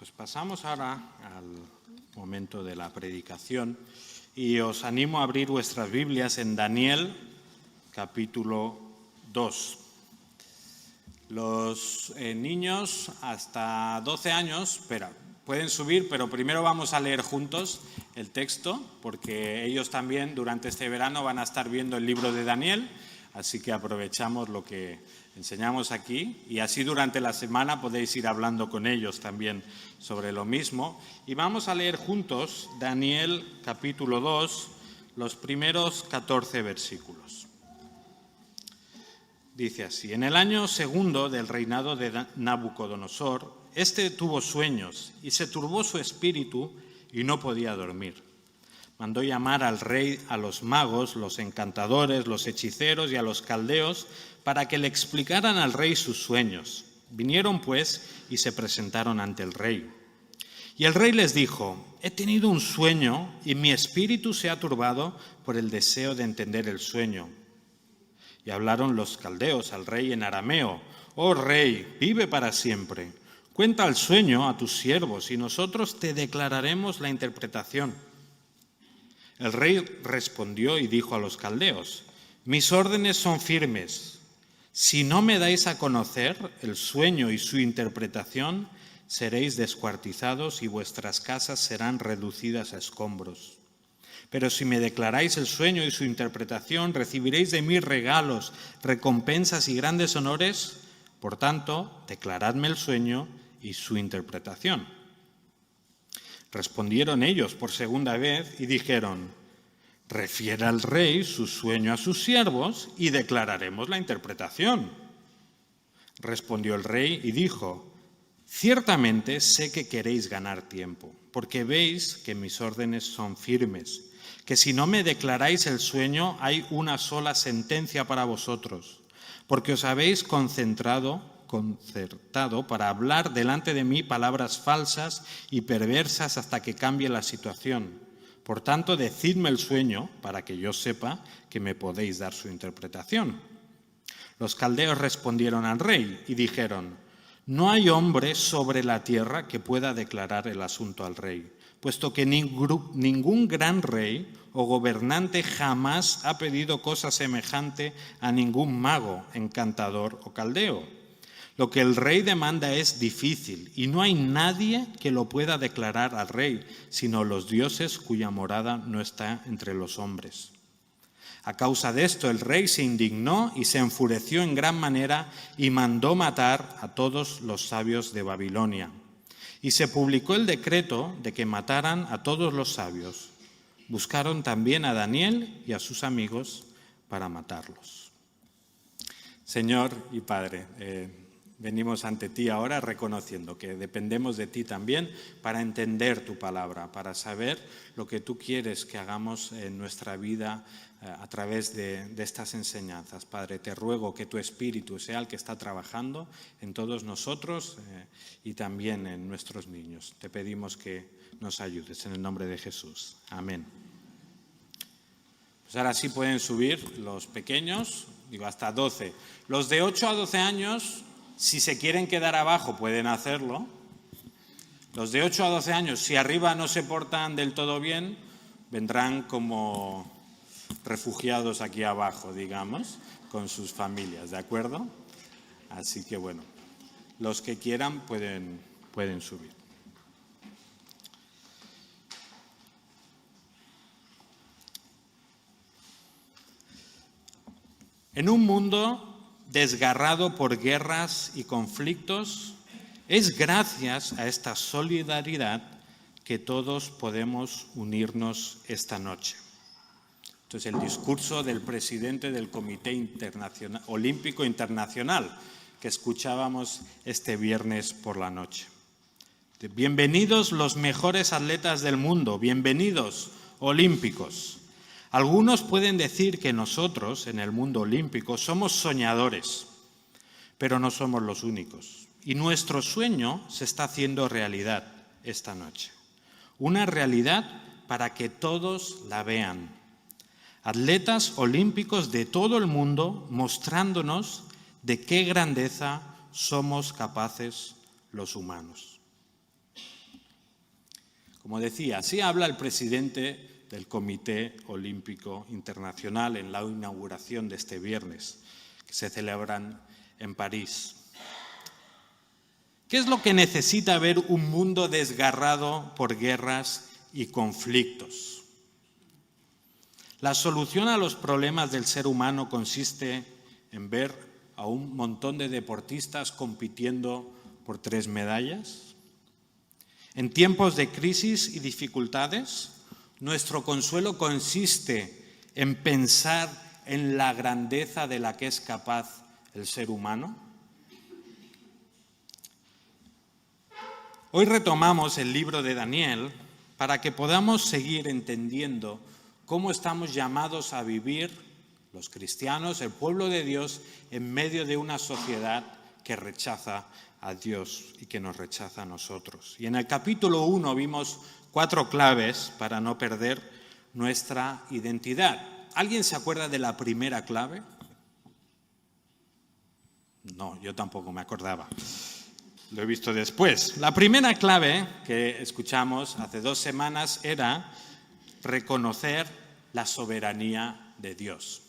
Pues pasamos ahora al momento de la predicación y os animo a abrir vuestras Biblias en Daniel, capítulo 2. Los niños hasta 12 años pueden subir, pero primero vamos a leer juntos el texto, porque ellos también durante este verano van a estar viendo el libro de Daniel, así que aprovechamos lo que enseñamos aquí y así durante la semana podéis ir hablando con ellos también sobre lo mismo. Y vamos a leer juntos Daniel capítulo 2, los primeros 14 versículos. Dice así: en el año segundo del reinado de Nabucodonosor, este tuvo sueños y se turbó su espíritu y no podía dormir. Mandó llamar al rey a los magos, los encantadores, los hechiceros y a los caldeos para que le explicaran al rey sus sueños. Vinieron pues y se presentaron ante el rey. Y el rey les dijo: he tenido un sueño y mi espíritu se ha turbado por el deseo de entender el sueño. Y hablaron los caldeos al rey en arameo: oh rey, vive para siempre. Cuenta el sueño a tus siervos y nosotros te declararemos la interpretación. El rey respondió y dijo a los caldeos: mis órdenes son firmes. Si no me dais a conocer el sueño y su interpretación, seréis descuartizados y vuestras casas serán reducidas a escombros. Pero si me declaráis el sueño y su interpretación, recibiréis de mí regalos, recompensas y grandes honores. Por tanto, declaradme el sueño y su interpretación. Respondieron ellos por segunda vez y dijeron: refiera al rey su sueño a sus siervos y declararemos la interpretación. Respondió el rey y dijo: ciertamente sé que queréis ganar tiempo, porque veis que mis órdenes son firmes, que si no me declaráis el sueño hay una sola sentencia para vosotros, porque os habéis concertado para hablar delante de mí palabras falsas y perversas hasta que cambie la situación. Por tanto, decidme el sueño para que yo sepa que me podéis dar su interpretación. Los caldeos respondieron al rey y dijeron: no hay hombre sobre la tierra que pueda declarar el asunto al rey, puesto que ningún gran rey o gobernante jamás ha pedido cosa semejante a ningún mago, encantador o caldeo. Lo que el rey demanda es difícil y no hay nadie que lo pueda declarar al rey, sino los dioses cuya morada no está entre los hombres. A causa de esto el rey se indignó y se enfureció en gran manera y mandó matar a todos los sabios de Babilonia. Y se publicó el decreto de que mataran a todos los sabios. Buscaron también a Daniel y a sus amigos para matarlos. Señor y Padre, venimos ante ti ahora reconociendo que dependemos de ti también para entender tu palabra, para saber lo que tú quieres que hagamos en nuestra vida a través de estas enseñanzas. Padre, te ruego que tu Espíritu sea el que está trabajando en todos nosotros y también en nuestros niños. Te pedimos que nos ayudes en el nombre de Jesús. Amén. Pues ahora sí pueden subir los pequeños, hasta 12. Los de 8 a 12 años... si se quieren quedar abajo, pueden hacerlo. Los de 8 a 12 años, si arriba no se portan del todo bien, vendrán como refugiados aquí abajo, digamos, con sus familias, ¿de acuerdo? Así que bueno, los que quieran pueden subir. En un mundo desgarrado por guerras y conflictos, es gracias a esta solidaridad que todos podemos unirnos esta noche. Entonces, el discurso del presidente del Comité Olímpico Internacional que escuchábamos este viernes por la noche. Bienvenidos los mejores atletas del mundo, bienvenidos olímpicos. Algunos pueden decir que nosotros, en el mundo olímpico, somos soñadores, pero no somos los únicos. Y nuestro sueño se está haciendo realidad esta noche. Una realidad para que todos la vean. Atletas olímpicos de todo el mundo mostrándonos de qué grandeza somos capaces los humanos. Como decía, así habla el presidente del Comité Olímpico Internacional en la inauguración de este viernes, que se celebran en París. ¿Qué es lo que necesita ver un mundo desgarrado por guerras y conflictos? La solución a los problemas del ser humano consiste en ver a un montón de deportistas compitiendo por 3 medallas. En tiempos de crisis y dificultades, nuestro consuelo consiste en pensar en la grandeza de la que es capaz el ser humano. Hoy retomamos el libro de Daniel para que podamos seguir entendiendo cómo estamos llamados a vivir los cristianos, el pueblo de Dios, en medio de una sociedad que rechaza a Dios y que nos rechaza a nosotros. Y en el capítulo 1 vimos 4 claves para no perder nuestra identidad. ¿Alguien se acuerda de la primera clave? No, yo tampoco me acordaba. Lo he visto después. La primera clave que escuchamos hace 2 semanas era reconocer la soberanía de Dios.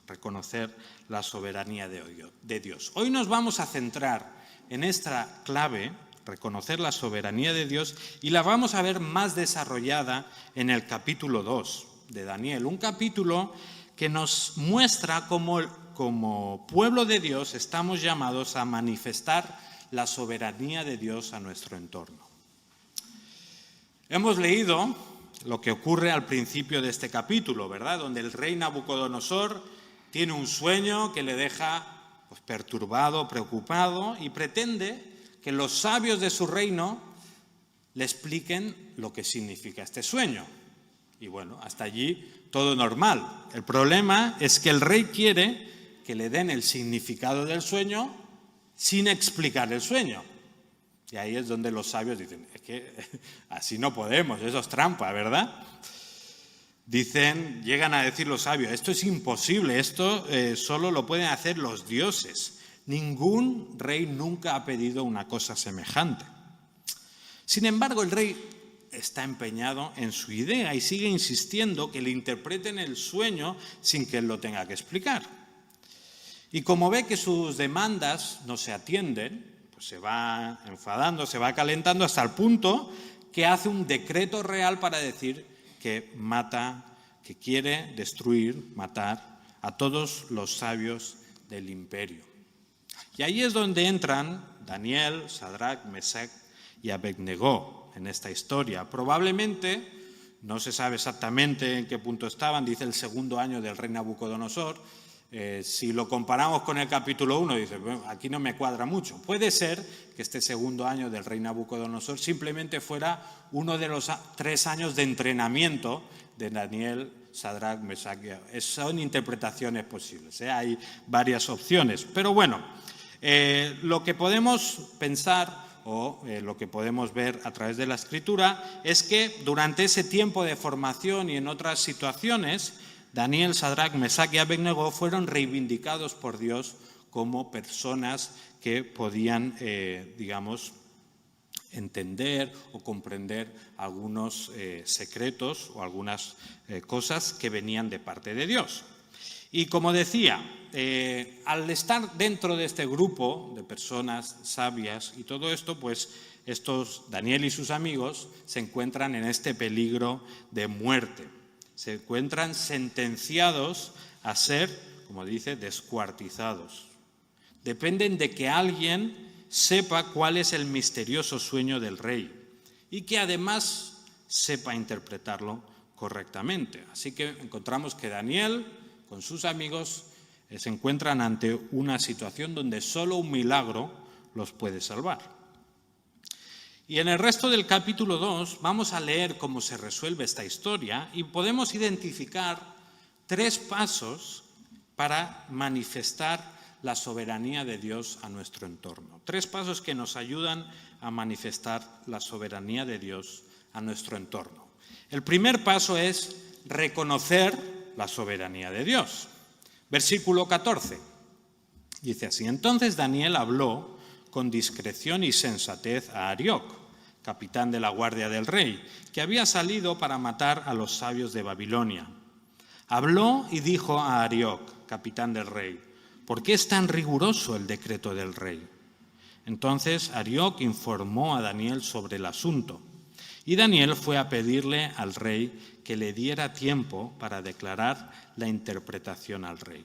Reconocer la soberanía de Dios. Hoy nos vamos a centrar en esta clave, reconocer la soberanía de Dios, y la vamos a ver más desarrollada en el capítulo 2 de Daniel. Un capítulo que nos muestra cómo como pueblo de Dios estamos llamados a manifestar la soberanía de Dios a nuestro entorno. Hemos leído lo que ocurre al principio de este capítulo, ¿verdad? Donde el rey Nabucodonosor tiene un sueño que le deja perturbado, preocupado, y pretende que los sabios de su reino le expliquen lo que significa este sueño. Y bueno, hasta allí todo normal. El problema es que el rey quiere que le den el significado del sueño sin explicar el sueño. Y ahí es donde los sabios dicen, es que así no podemos, eso es trampa, ¿verdad? Llegan a decir los sabios, esto es imposible, esto solo lo pueden hacer los dioses. Ningún rey nunca ha pedido una cosa semejante. Sin embargo, el rey está empeñado en su idea y sigue insistiendo que le interpreten el sueño sin que él lo tenga que explicar. Y como ve que sus demandas no se atienden, pues se va enfadando, se va calentando hasta el punto que hace un decreto real para decir que que quiere destruir, matar a todos los sabios del imperio. Y ahí es donde entran Daniel, Sadrach, Mesach y Abednego en esta historia. Probablemente, no se sabe exactamente en qué punto estaban, dice el 2.º año del rey Nabucodonosor. Si lo comparamos con el capítulo 1, dice, bueno, aquí no me cuadra mucho. Puede ser que este 2.º año del rey Nabucodonosor simplemente fuera uno de los 3 años de entrenamiento de Daniel, Sadrach, Mesach. Son interpretaciones posibles, hay varias opciones. Pero bueno, lo que podemos pensar o lo que podemos ver a través de la Escritura es que durante ese tiempo de formación y en otras situaciones, Daniel, Sadrach, Mesach y Abednego fueron reivindicados por Dios como personas que podían, entender o comprender algunos secretos o algunas cosas que venían de parte de Dios. Y como decía, al estar dentro de este grupo de personas sabias y todo esto, pues Daniel y sus amigos se encuentran en este peligro de muerte. Se encuentran sentenciados a ser, como dice, descuartizados. Dependen de que alguien sepa cuál es el misterioso sueño del rey y que además sepa interpretarlo correctamente. Así que encontramos que Daniel, con sus amigos, se encuentran ante una situación donde solo un milagro los puede salvar. Y en el resto del capítulo 2 vamos a leer cómo se resuelve esta historia y podemos identificar 3 pasos para manifestar la soberanía de Dios a nuestro entorno. 3 pasos que nos ayudan a manifestar la soberanía de Dios a nuestro entorno. El primer paso es reconocer la soberanía de Dios. Versículo 14. Dice así: entonces Daniel habló con discreción y sensatez a Arioc, capitán de la guardia del rey, que había salido para matar a los sabios de Babilonia. Habló y dijo a Arioc, capitán del rey: ¿por qué es tan riguroso el decreto del rey? Entonces Arioc informó a Daniel sobre el asunto, y Daniel fue a pedirle al rey que le diera tiempo para declarar la interpretación al rey.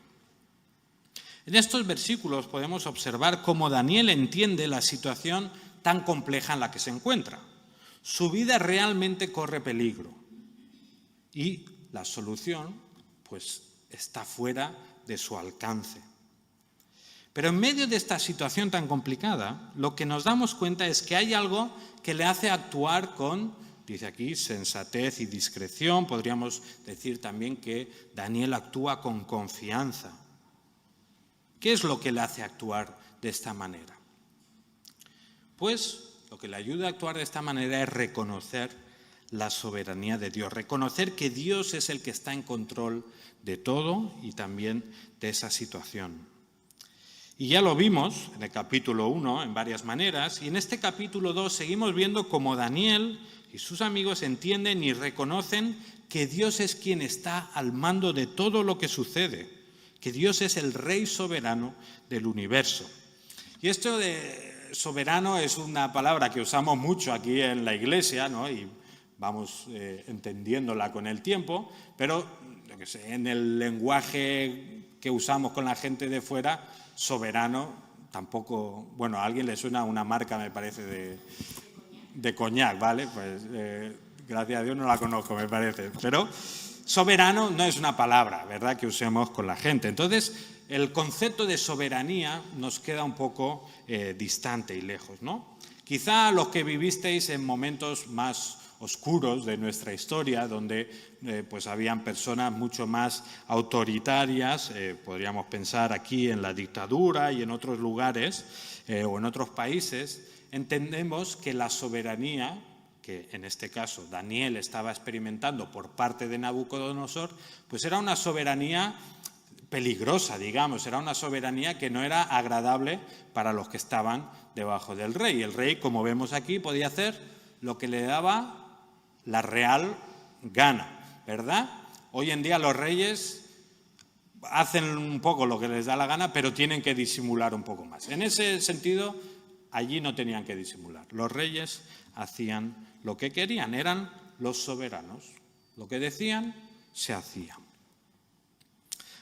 En estos versículos podemos observar cómo Daniel entiende la situación tan compleja en la que se encuentra. Su vida realmente corre peligro y la solución, pues, está fuera de su alcance. Pero en medio de esta situación tan complicada, lo que nos damos cuenta es que hay algo que le hace actuar con, dice aquí, sensatez y discreción. Podríamos decir también que Daniel actúa con confianza. ¿Qué es lo que le hace actuar de esta manera? Pues lo que le ayuda a actuar de esta manera es reconocer la soberanía de Dios, reconocer que Dios es el que está en control de todo y también de esa situación. Y ya lo vimos en el capítulo 1 en varias maneras, y en este capítulo 2 seguimos viendo cómo Daniel y sus amigos entienden y reconocen que Dios es quien está al mando de todo lo que sucede, que Dios es el Rey soberano del universo. Y esto de soberano es una palabra que usamos mucho aquí en la Iglesia, ¿no? Y vamos entendiéndola con el tiempo, pero yo qué sé, en el lenguaje que usamos con la gente de fuera, soberano tampoco, bueno, a alguien le suena una marca, me parece, de coñac, ¿vale? Pues gracias a Dios no la conozco, me parece, pero soberano no es una palabra, ¿verdad?, que usemos con la gente. Entonces, el concepto de soberanía nos queda un poco distante y lejos, ¿no? Quizá los que vivisteis en momentos más oscuros de nuestra historia, donde pues habían personas mucho más autoritarias, podríamos pensar aquí en la dictadura y en otros lugares o en otros países, entendemos que la soberanía, que en este caso Daniel estaba experimentando por parte de Nabucodonosor, pues era una soberanía peligrosa, digamos, era una soberanía que no era agradable para los que estaban debajo del rey. El rey, como vemos aquí, podía hacer lo que le daba la real gana, ¿verdad? Hoy en día los reyes hacen un poco lo que les da la gana, pero tienen que disimular un poco más. En ese sentido, allí no tenían que disimular. Los reyes hacían lo que querían, eran los soberanos. Lo que decían, se hacía.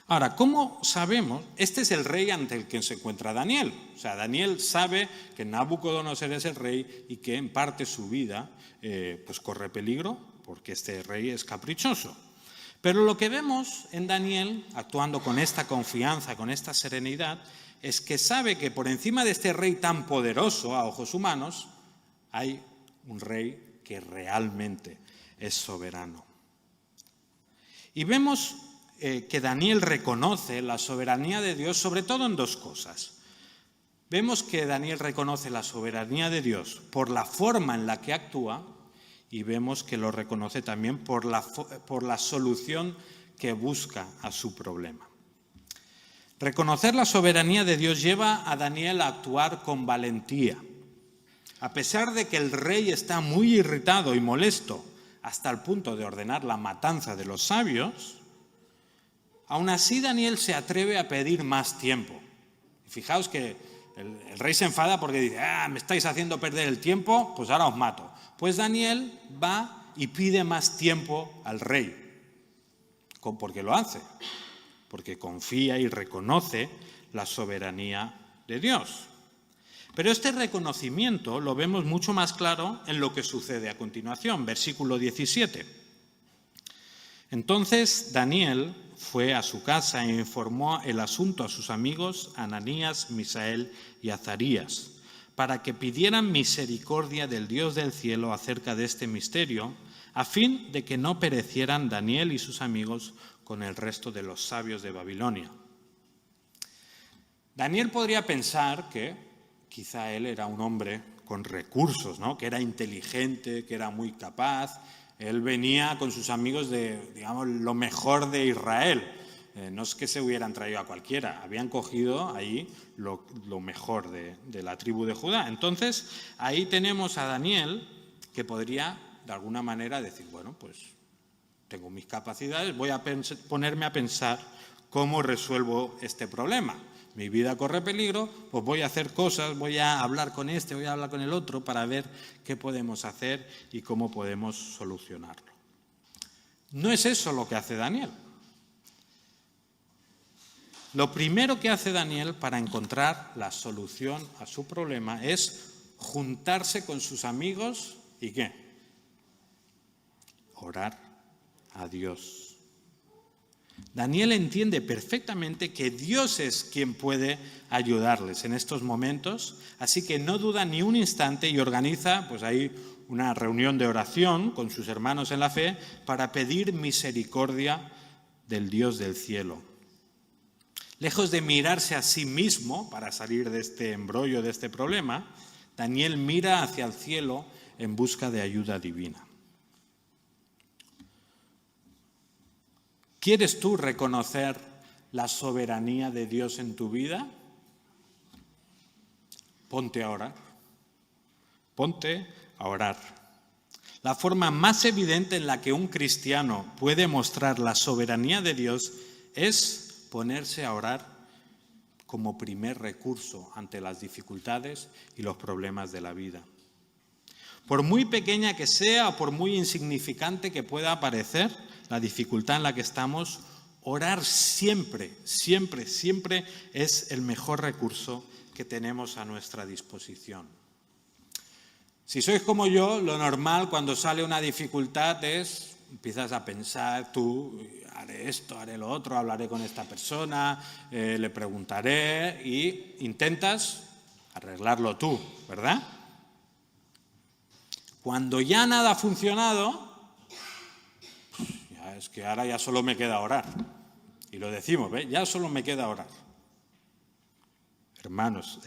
Ahora, ¿cómo sabemos? Este es el rey ante el que se encuentra Daniel. O sea, Daniel sabe que Nabucodonosor es el rey y que en parte su vida pues corre peligro porque este rey es caprichoso. Pero lo que vemos en Daniel, actuando con esta confianza, con esta serenidad, es que sabe que por encima de este rey tan poderoso a ojos humanos, hay un rey que realmente es soberano. Y vemos que Daniel reconoce la soberanía de Dios, sobre todo en dos cosas. Vemos que Daniel reconoce la soberanía de Dios por la forma en la que actúa y vemos que lo reconoce también por la solución que busca a su problema. Reconocer la soberanía de Dios lleva a Daniel a actuar con valentía. A pesar de que el rey está muy irritado y molesto hasta el punto de ordenar la matanza de los sabios, aún así Daniel se atreve a pedir más tiempo. Fijaos que el rey se enfada porque dice: me estáis haciendo perder el tiempo, pues ahora os mato. Pues Daniel va y pide más tiempo al rey. ¿Por qué lo hace? Porque confía y reconoce la soberanía de Dios. Pero este reconocimiento lo vemos mucho más claro en lo que sucede a continuación, versículo 17. Entonces Daniel fue a su casa e informó el asunto a sus amigos Ananías, Misael y Azarías, para que pidieran misericordia del Dios del cielo acerca de este misterio, a fin de que no perecieran Daniel y sus amigos con el resto de los sabios de Babilonia. Daniel podría pensar que quizá él era un hombre con recursos, ¿no?, que era inteligente, que era muy capaz. Él venía con sus amigos de, digamos, lo mejor de Israel. No es que se hubieran traído a cualquiera, habían cogido ahí lo mejor de la tribu de Judá. Entonces, ahí tenemos a Daniel que podría, de alguna manera, decir, bueno, pues tengo mis capacidades, voy a ponerme a pensar cómo resuelvo este problema. Mi vida corre peligro, pues voy a hacer cosas, voy a hablar con este, voy a hablar con el otro para ver qué podemos hacer y cómo podemos solucionarlo. No es eso lo que hace Daniel. Lo primero que hace Daniel para encontrar la solución a su problema es juntarse con sus amigos y ¿qué? Orar a Dios. Daniel entiende perfectamente que Dios es quien puede ayudarles en estos momentos, así que no duda ni un instante y organiza pues ahí una reunión de oración con sus hermanos en la fe para pedir misericordia del Dios del cielo. Lejos de mirarse a sí mismo para salir de este embrollo, de este problema, Daniel mira hacia el cielo en busca de ayuda divina. ¿Quieres tú reconocer la soberanía de Dios en tu vida? Ponte a orar. Ponte a orar. La forma más evidente en la que un cristiano puede mostrar la soberanía de Dios es ponerse a orar como primer recurso ante las dificultades y los problemas de la vida. Por muy pequeña que sea o por muy insignificante que pueda parecer la dificultad en la que estamos, orar siempre, siempre, siempre es el mejor recurso que tenemos a nuestra disposición. Si sois como yo, lo normal cuando sale una dificultad es, empiezas a pensar, tú, haré esto, haré lo otro, hablaré con esta persona, le preguntaré y intentas arreglarlo tú, ¿verdad? Cuando ya nada ha funcionado, es que ahora ya solo me queda orar. Y lo decimos, ¿ves? Ya solo me queda orar. Hermanos,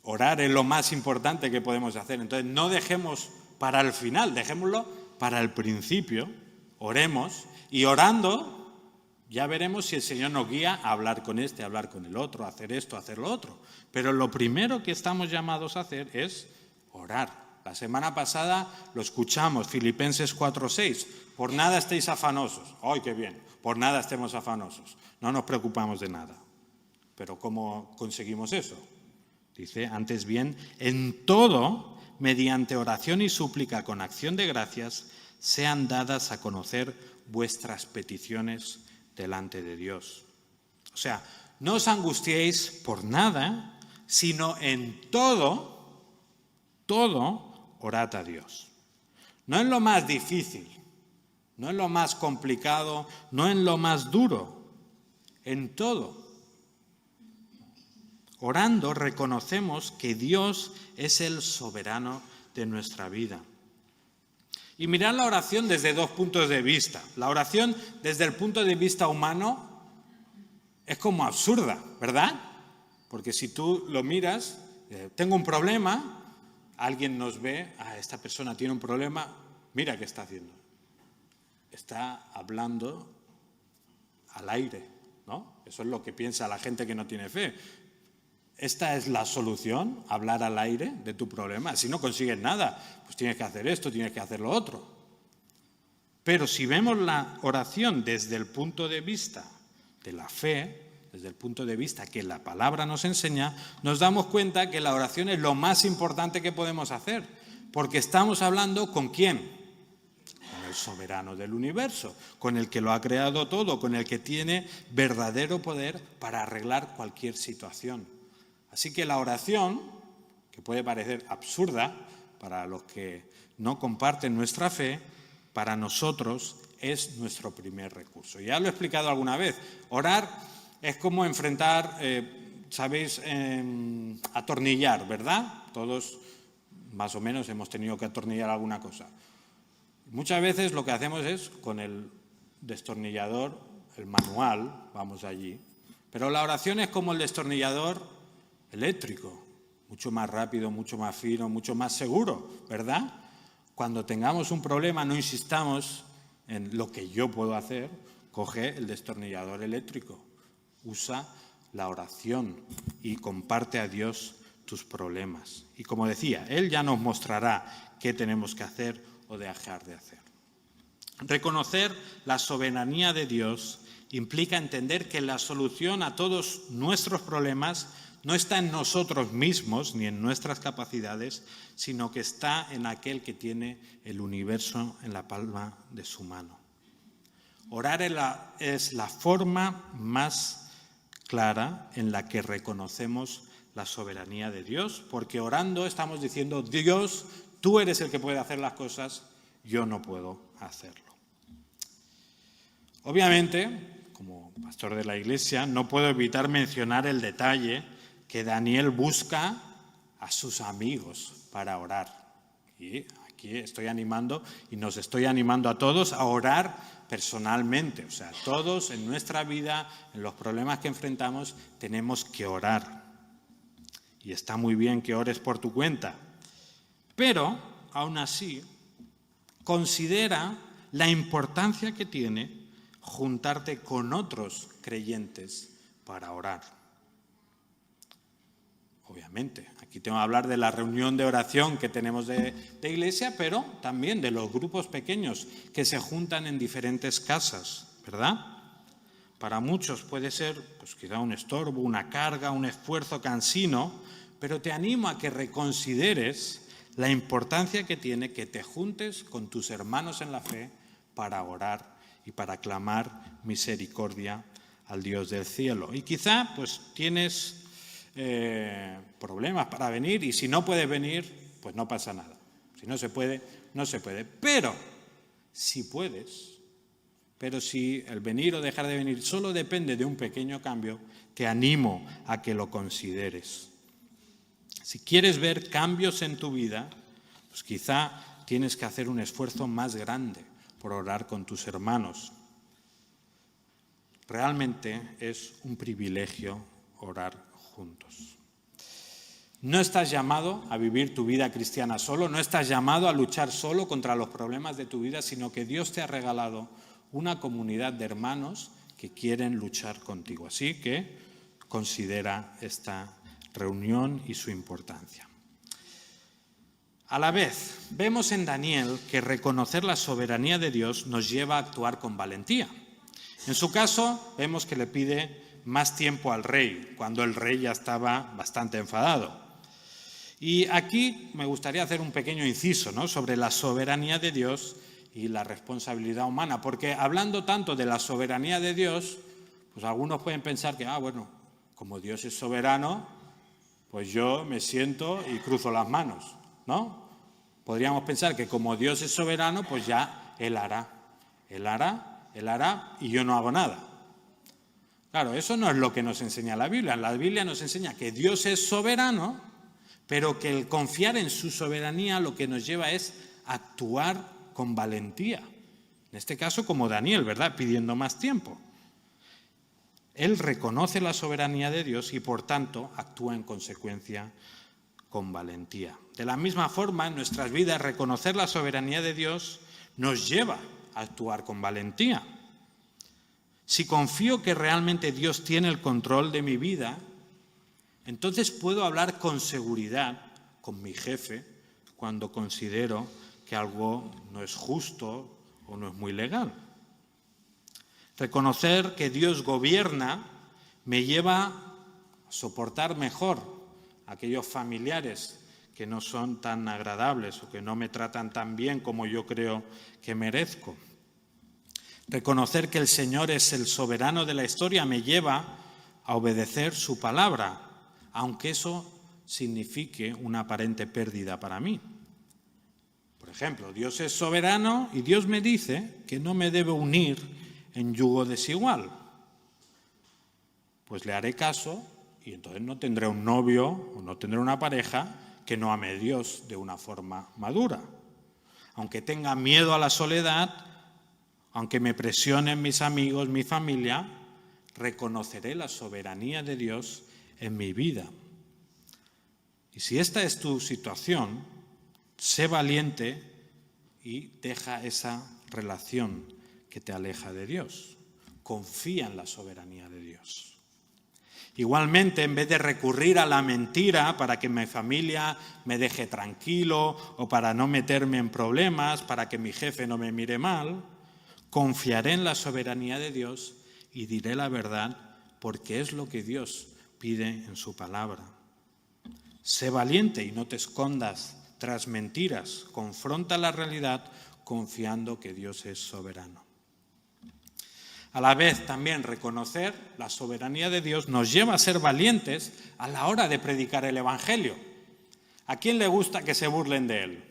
orar es lo más importante que podemos hacer. Entonces no dejemos para el final, dejémoslo para el principio. Oremos y orando ya veremos si el Señor nos guía a hablar con este, a hablar con el otro, a hacer esto, a hacer lo otro. Pero lo primero que estamos llamados a hacer es orar. La semana pasada lo escuchamos, Filipenses 4:6. Por nada estéis afanosos. ¡Ay, qué bien! Por nada estemos afanosos. No nos preocupamos de nada. Pero ¿cómo conseguimos eso? Dice, antes bien, en todo, mediante oración y súplica con acción de gracias, sean dadas a conocer vuestras peticiones delante de Dios. O sea, no os angustiéis por nada, sino en todo, orad a Dios. No en lo más difícil, no en lo más complicado, no en lo más duro, en todo. Orando reconocemos que Dios es el soberano de nuestra vida. Y mirad la oración desde dos puntos de vista. La oración desde el punto de vista humano es como absurda, ¿verdad? Porque si tú lo miras, tengo un problema, alguien nos ve, esta persona tiene un problema, mira qué está haciendo. Está hablando al aire, ¿no? Eso es lo que piensa la gente que no tiene fe. ¿Esta es la solución? ¿Hablar al aire de tu problema? Si no consigues nada, pues tienes que hacer esto, tienes que hacer lo otro. Pero si vemos la oración desde el punto de vista de la fe, desde el punto de vista que la palabra nos enseña, nos damos cuenta que la oración es lo más importante que podemos hacer, porque estamos hablando ¿con quién? Con el soberano del universo, con el que lo ha creado todo, con el que tiene verdadero poder para arreglar cualquier situación. Así que la oración, que puede parecer absurda para los que no comparten nuestra fe, para nosotros es nuestro primer recurso. Ya lo he explicado alguna vez. Orar es como enfrentar, sabéis, atornillar, ¿verdad? Todos más o menos hemos tenido que atornillar alguna cosa. Muchas veces lo que hacemos es con el destornillador, el manual, vamos allí. Pero la oración es como el destornillador eléctrico, mucho más rápido, mucho más fino, mucho más seguro, ¿verdad? Cuando tengamos un problema, no insistamos en lo que yo puedo hacer, coge el destornillador eléctrico, usa la oración y comparte a Dios tus problemas. Y como decía, Él ya nos mostrará qué tenemos que hacer o dejar de hacer. Reconocer la soberanía de Dios implica entender que la solución a todos nuestros problemas no está en nosotros mismos ni en nuestras capacidades, sino que está en aquel que tiene el universo en la palma de su mano. Orar es la forma más clara en la que reconocemos la soberanía de Dios, porque orando estamos diciendo: Dios, tú eres el que puede hacer las cosas, yo no puedo hacerlo. Obviamente, como pastor de la Iglesia, no puedo evitar mencionar el detalle que Daniel busca a sus amigos para orar. Y aquí estoy animando y nos estoy animando a todos a orar personalmente. O sea, todos en nuestra vida, en los problemas que enfrentamos, tenemos que orar. Y está muy bien que ores por tu cuenta. Pero, aún así, considera la importancia que tiene juntarte con otros creyentes para orar. Obviamente, aquí tengo que hablar de la reunión de oración que tenemos de iglesia, pero también de los grupos pequeños que se juntan en diferentes casas, ¿verdad? Para muchos puede ser pues, quizá un estorbo, una carga, un esfuerzo cansino, pero te animo a que reconsideres la importancia que tiene que te juntes con tus hermanos en la fe para orar y para clamar misericordia al Dios del cielo. Y quizá pues tienes problemas para venir, y si no puedes venir, pues no pasa nada. Si no se puede, no se puede. Pero si puedes, pero si el venir o dejar de venir solo depende de un pequeño cambio, te animo a que lo consideres. Si quieres ver cambios en tu vida, pues quizá tienes que hacer un esfuerzo más grande por orar con tus hermanos. Realmente es un privilegio orar juntos. No estás llamado a vivir tu vida cristiana solo, no estás llamado a luchar solo contra los problemas de tu vida, sino que Dios te ha regalado una comunidad de hermanos que quieren luchar contigo. Así que considera esta reunión y su importancia. A la vez, vemos en Daniel que reconocer la soberanía de Dios nos lleva a actuar con valentía. En su caso, vemos que le pide más tiempo al rey, cuando el rey ya estaba bastante enfadado. Y aquí me gustaría hacer un pequeño inciso, ¿no?, sobre la soberanía de Dios y la responsabilidad humana, porque hablando tanto de la soberanía de Dios, pues algunos pueden pensar que, bueno, como Dios es soberano, pues yo me siento y cruzo las manos, ¿no? Podríamos pensar que como Dios es soberano, pues ya Él hará y yo no hago nada. Claro, eso no es lo que nos enseña la Biblia. La Biblia nos enseña que Dios es soberano, pero que el confiar en su soberanía lo que nos lleva es actuar con valentía. En este caso, como Daniel, ¿verdad?, pidiendo más tiempo. Él reconoce la soberanía de Dios y, por tanto, actúa en consecuencia con valentía. De la misma forma, en nuestras vidas, reconocer la soberanía de Dios nos lleva a actuar con valentía. Si confío que realmente Dios tiene el control de mi vida, entonces puedo hablar con seguridad con mi jefe cuando considero que algo no es justo o no es muy legal. Reconocer que Dios gobierna me lleva a soportar mejor a aquellos familiares que no son tan agradables o que no me tratan tan bien como yo creo que merezco. Reconocer que el Señor es el soberano de la historia me lleva a obedecer su palabra, aunque eso signifique una aparente pérdida para mí. Por ejemplo, Dios es soberano y Dios me dice que no me debo unir en yugo desigual. Pues le haré caso y entonces no tendré un novio o no tendré una pareja que no ame a Dios de una forma madura. Aunque tenga miedo a la soledad, aunque me presionen mis amigos, mi familia, reconoceré la soberanía de Dios en mi vida. Y si esta es tu situación, sé valiente y deja esa relación que te aleja de Dios. Confía en la soberanía de Dios. Igualmente, en vez de recurrir a la mentira para que mi familia me deje tranquilo o para no meterme en problemas, para que mi jefe no me mire mal, confiaré en la soberanía de Dios y diré la verdad porque es lo que Dios pide en su palabra. Sé valiente y no te escondas tras mentiras. Confronta la realidad confiando que Dios es soberano. A la vez también reconocer la soberanía de Dios nos lleva a ser valientes a la hora de predicar el Evangelio. ¿A quién le gusta que se burlen de él?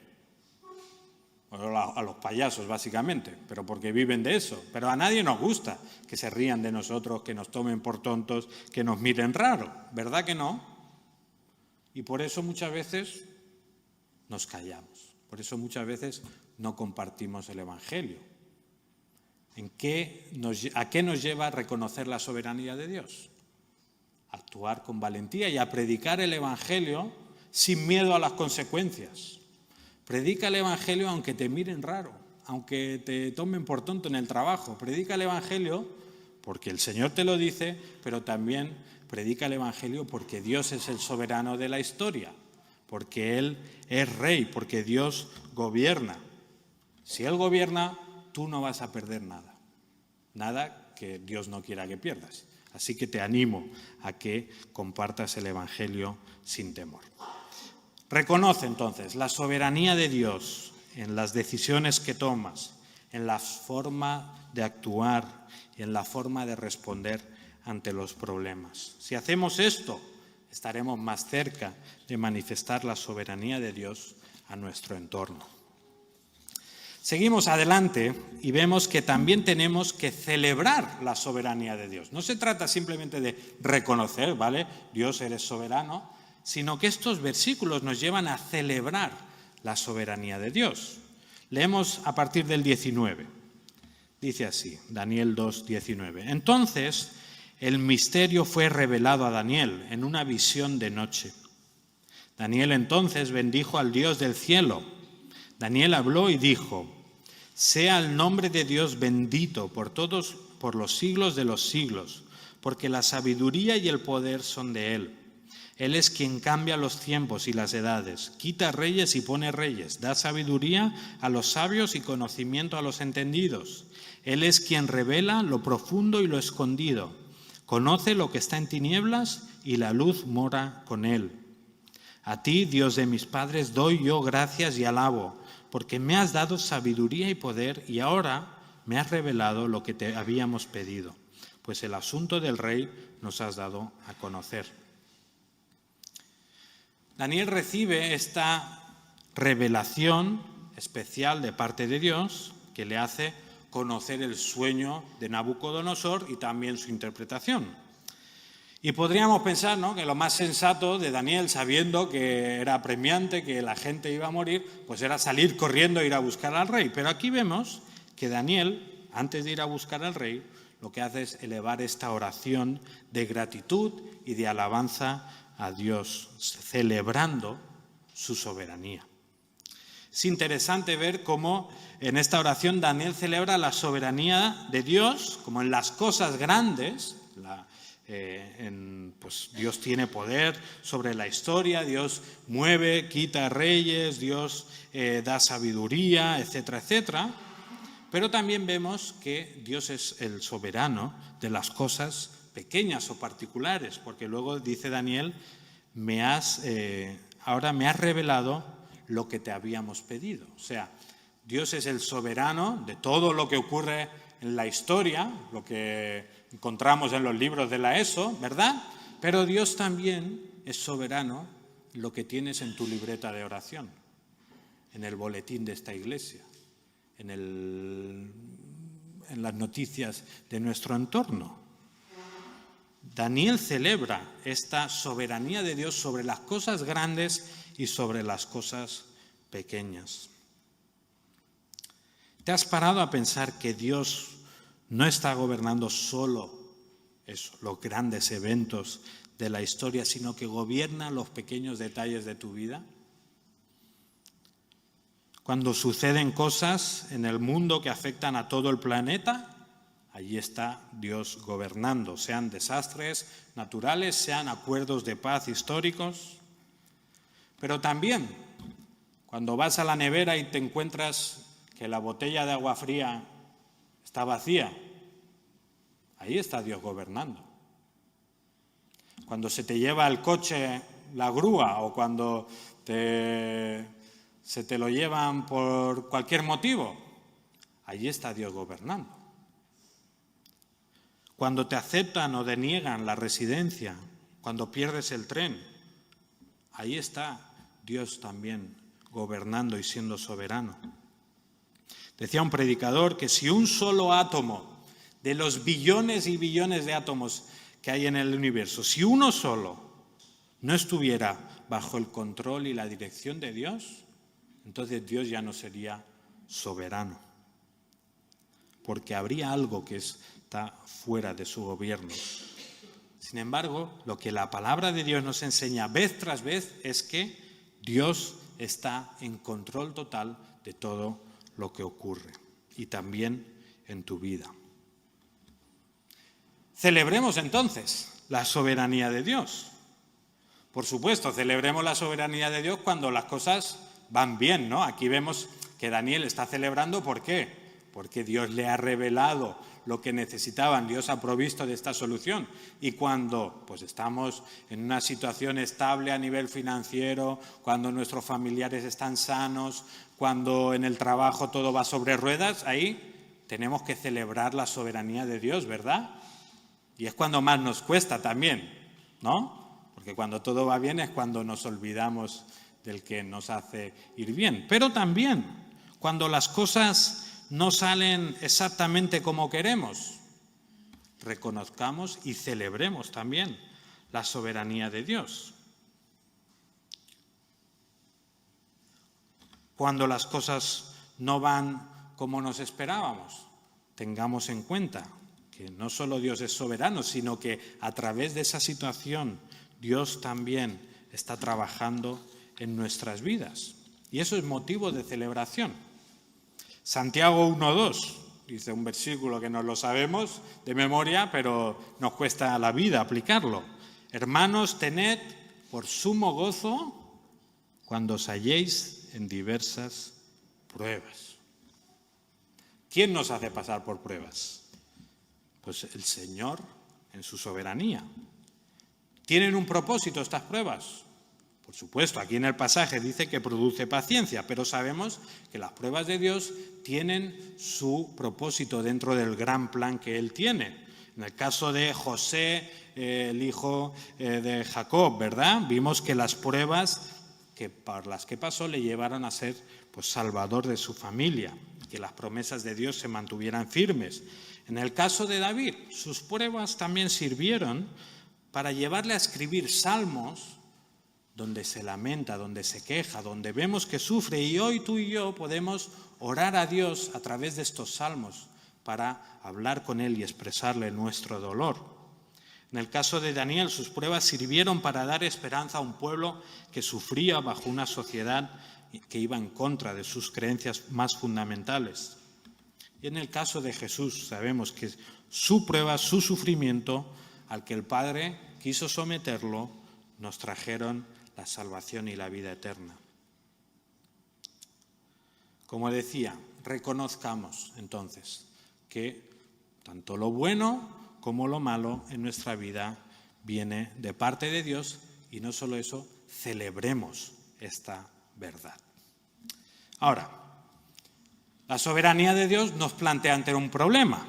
Bueno, a los payasos, básicamente, pero porque viven de eso. Pero a nadie nos gusta que se rían de nosotros, que nos tomen por tontos, que nos miren raro. ¿Verdad que no? Y por eso muchas veces nos callamos. Por eso muchas veces no compartimos el Evangelio. ¿A qué nos lleva a reconocer la soberanía de Dios? A actuar con valentía y a predicar el Evangelio sin miedo a las consecuencias. Predica el Evangelio aunque te miren raro, aunque te tomen por tonto en el trabajo. Predica el Evangelio porque el Señor te lo dice, pero también predica el Evangelio porque Dios es el soberano de la historia, porque Él es rey, porque Dios gobierna. Si Él gobierna, tú no vas a perder nada, nada que Dios no quiera que pierdas. Así que te animo a que compartas el Evangelio sin temor. Reconoce entonces la soberanía de Dios en las decisiones que tomas, en la forma de actuar y en la forma de responder ante los problemas. Si hacemos esto, estaremos más cerca de manifestar la soberanía de Dios a nuestro entorno. Seguimos adelante y vemos que también tenemos que celebrar la soberanía de Dios. No se trata simplemente de reconocer, ¿vale? Dios eres soberano, sino que estos versículos nos llevan a celebrar la soberanía de Dios. Leemos a partir del 19. Dice así, Daniel 2:19. Entonces el misterio fue revelado a Daniel en una visión de noche. Daniel entonces bendijo al Dios del cielo. Daniel habló y dijo: sea el nombre de Dios bendito por los siglos de los siglos, porque la sabiduría y el poder son de Él. Él es quien cambia los tiempos y las edades, quita reyes y pone reyes, da sabiduría a los sabios y conocimiento a los entendidos. Él es quien revela lo profundo y lo escondido, conoce lo que está en tinieblas y la luz mora con Él. A ti, Dios de mis padres, doy yo gracias y alabo, porque me has dado sabiduría y poder y ahora me has revelado lo que te habíamos pedido, pues el asunto del rey nos has dado a conocer. Daniel recibe esta revelación especial de parte de Dios que le hace conocer el sueño de Nabucodonosor y también su interpretación. Y podríamos pensar, ¿no?, que lo más sensato de Daniel, sabiendo que era apremiante, que la gente iba a morir, pues era salir corriendo e ir a buscar al rey. Pero aquí vemos que Daniel, antes de ir a buscar al rey, lo que hace es elevar esta oración de gratitud y de alabanza a Dios, celebrando su soberanía. Es interesante ver cómo en esta oración Daniel celebra la soberanía de Dios, como en las cosas grandes. Pues Dios tiene poder sobre la historia, Dios mueve, quita reyes, Dios da sabiduría, etcétera, etcétera. Pero también vemos que Dios es el soberano de las cosas pequeñas o particulares, porque luego dice Daniel, ahora me has revelado lo que te habíamos pedido. O sea, Dios es el soberano de todo lo que ocurre en la historia, lo que encontramos en los libros de la ESO, ¿verdad? Pero Dios también es soberano en lo que tienes en tu libreta de oración, en el boletín de esta iglesia, en las noticias de nuestro entorno. Daniel celebra esta soberanía de Dios sobre las cosas grandes y sobre las cosas pequeñas. ¿Te has parado a pensar que Dios no está gobernando solo los grandes eventos de la historia, sino que gobierna los pequeños detalles de tu vida? Cuando suceden cosas en el mundo que afectan a todo el planeta, allí está Dios gobernando, sean desastres naturales, sean acuerdos de paz históricos. Pero también, cuando vas a la nevera y te encuentras que la botella de agua fría está vacía, ahí está Dios gobernando. Cuando se te lleva el coche la grúa o cuando se te lo llevan por cualquier motivo, allí está Dios gobernando. Cuando te aceptan o deniegan la residencia, cuando pierdes el tren, ahí está Dios también gobernando y siendo soberano. Decía un predicador que si un solo átomo de los billones y billones de átomos que hay en el universo, si uno solo no estuviera bajo el control y la dirección de Dios, entonces Dios ya no sería soberano, porque habría algo que está fuera de su gobierno. Sin embargo, lo que la palabra de Dios nos enseña vez tras vez es que Dios está en control total de todo lo que ocurre y también en tu vida. Celebremos entonces la soberanía de Dios. Por supuesto, celebremos la soberanía de Dios cuando las cosas van bien, ¿no? Aquí vemos que Daniel está celebrando, ¿por qué? Porque Dios le ha revelado lo que necesitaban, Dios ha provisto de esta solución. Y cuando pues estamos en una situación estable a nivel financiero, cuando nuestros familiares están sanos, cuando en el trabajo todo va sobre ruedas, ahí tenemos que celebrar la soberanía de Dios, ¿verdad? Y es cuando más nos cuesta también, ¿no? Porque cuando todo va bien es cuando nos olvidamos del que nos hace ir bien. Pero también cuando las cosas no salen exactamente como queremos, reconozcamos y celebremos también la soberanía de Dios. Cuando las cosas no van como nos esperábamos, tengamos en cuenta que no solo Dios es soberano, sino que a través de esa situación Dios también está trabajando en nuestras vidas. Y eso es motivo de celebración. Santiago 1:2 dice un versículo que no lo sabemos de memoria, pero nos cuesta la vida aplicarlo. Hermanos, tened por sumo gozo cuando os halléis en diversas pruebas. ¿Quién nos hace pasar por pruebas? Pues el Señor en su soberanía. ¿Tienen un propósito estas pruebas? Por supuesto, aquí en el pasaje dice que produce paciencia, pero sabemos que las pruebas de Dios tienen su propósito dentro del gran plan que Él tiene. En el caso de José, el hijo de Jacob, ¿verdad? Vimos que las pruebas por las que pasó le llevaron a ser pues, salvador de su familia, que las promesas de Dios se mantuvieran firmes. En el caso de David, sus pruebas también sirvieron para llevarle a escribir salmos donde se lamenta, donde se queja, donde vemos que sufre. Y hoy tú y yo podemos orar a Dios a través de estos salmos para hablar con Él y expresarle nuestro dolor. En el caso de Daniel, sus pruebas sirvieron para dar esperanza a un pueblo que sufría bajo una sociedad que iba en contra de sus creencias más fundamentales. Y en el caso de Jesús, sabemos que su prueba, su sufrimiento, al que el Padre quiso someterlo, nos trajeron la salvación y la vida eterna. Como decía, reconozcamos entonces que tanto lo bueno como lo malo en nuestra vida viene de parte de Dios y no solo eso, celebremos esta verdad. Ahora, la soberanía de Dios nos plantea ante un problema,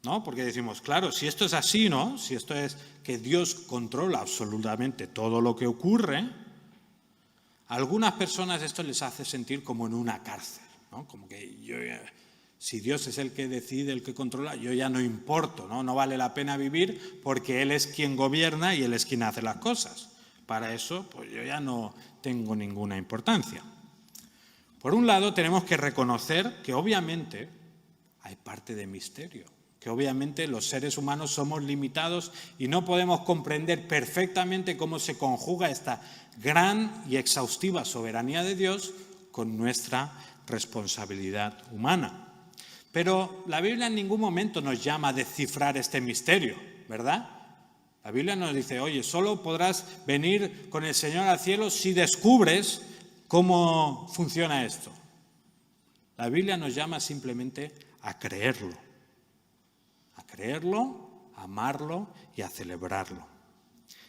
¿no? Porque decimos, claro, si esto es así, ¿no? Si esto es que Dios controla absolutamente todo lo que ocurre, a algunas personas esto les hace sentir como en una cárcel, ¿no? Como que si Dios es el que decide, el que controla, yo ya no importo, ¿no? No vale la pena vivir porque Él es quien gobierna y Él es quien hace las cosas. Para eso, pues yo ya no tengo ninguna importancia. Por un lado, tenemos que reconocer que obviamente hay parte de misterio, que obviamente los seres humanos somos limitados y no podemos comprender perfectamente cómo se conjuga esta gran y exhaustiva soberanía de Dios con nuestra responsabilidad humana. Pero la Biblia en ningún momento nos llama a descifrar este misterio, ¿verdad? La Biblia nos dice, oye, solo podrás venir con el Señor al cielo si descubres cómo funciona esto. La Biblia nos llama simplemente a creerlo, a amarlo y a celebrarlo.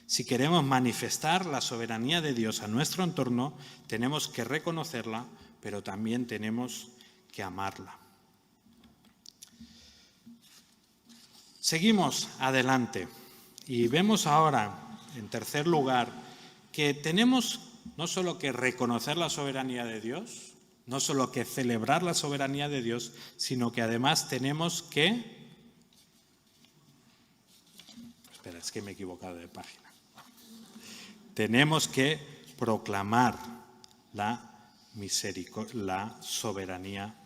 Si queremos manifestar la soberanía de Dios a nuestro entorno, tenemos que reconocerla, pero también tenemos que amarla. Seguimos adelante y vemos ahora, en tercer lugar, que tenemos no solo que reconocer la soberanía de Dios, no solo que celebrar la soberanía de Dios, sino que además tenemos que... Espera, es que me he equivocado de página. Tenemos que proclamar la soberanía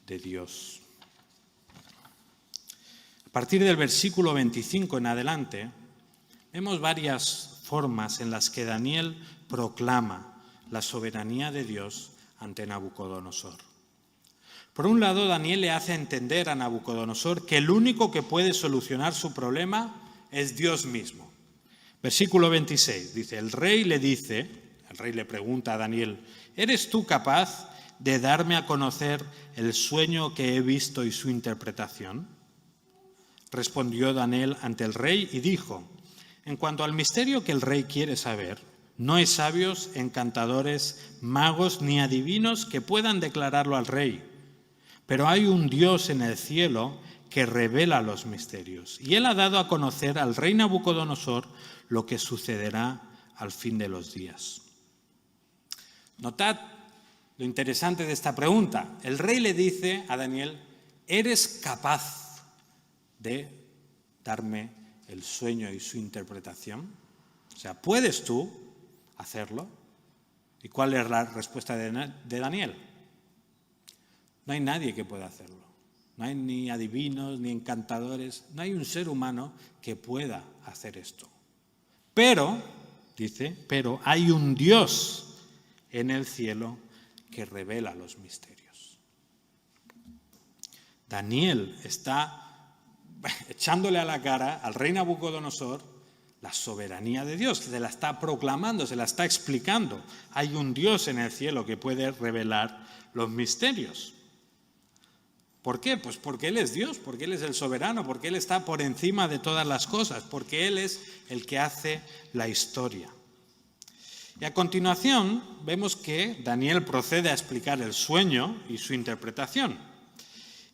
de Dios. A partir del versículo 25 en adelante, vemos varias formas en las que Daniel proclama la soberanía de Dios ante Nabucodonosor. Por un lado, Daniel le hace entender a Nabucodonosor que el único que puede solucionar su problema es Dios mismo. Versículo 26 dice, el rey le pregunta a Daniel, ¿eres tú capaz de darme a conocer el sueño que he visto y su interpretación? Respondió Daniel ante el rey y dijo, en cuanto al misterio que el rey quiere saber, no hay sabios, encantadores, magos ni adivinos que puedan declararlo al rey, pero hay un Dios en el cielo que revela los misterios. Y él ha dado a conocer al rey Nabucodonosor lo que sucederá al fin de los días. Notad lo interesante de esta pregunta. El rey le dice a Daniel, ¿eres capaz de darme el sueño y su interpretación? O sea, ¿puedes tú hacerlo? ¿Y cuál es la respuesta de Daniel? No hay nadie que pueda hacerlo. No hay ni adivinos, ni encantadores, no hay un ser humano que pueda hacer esto. Pero, dice, pero hay un Dios en el cielo que revela los misterios. Daniel está echándole a la cara al rey Nabucodonosor la soberanía de Dios, se la está proclamando, se la está explicando. Hay un Dios en el cielo que puede revelar los misterios. ¿Por qué? Pues porque Él es Dios, porque Él es el soberano, porque Él está por encima de todas las cosas, porque Él es el que hace la historia. Y a continuación vemos que Daniel procede a explicar el sueño y su interpretación.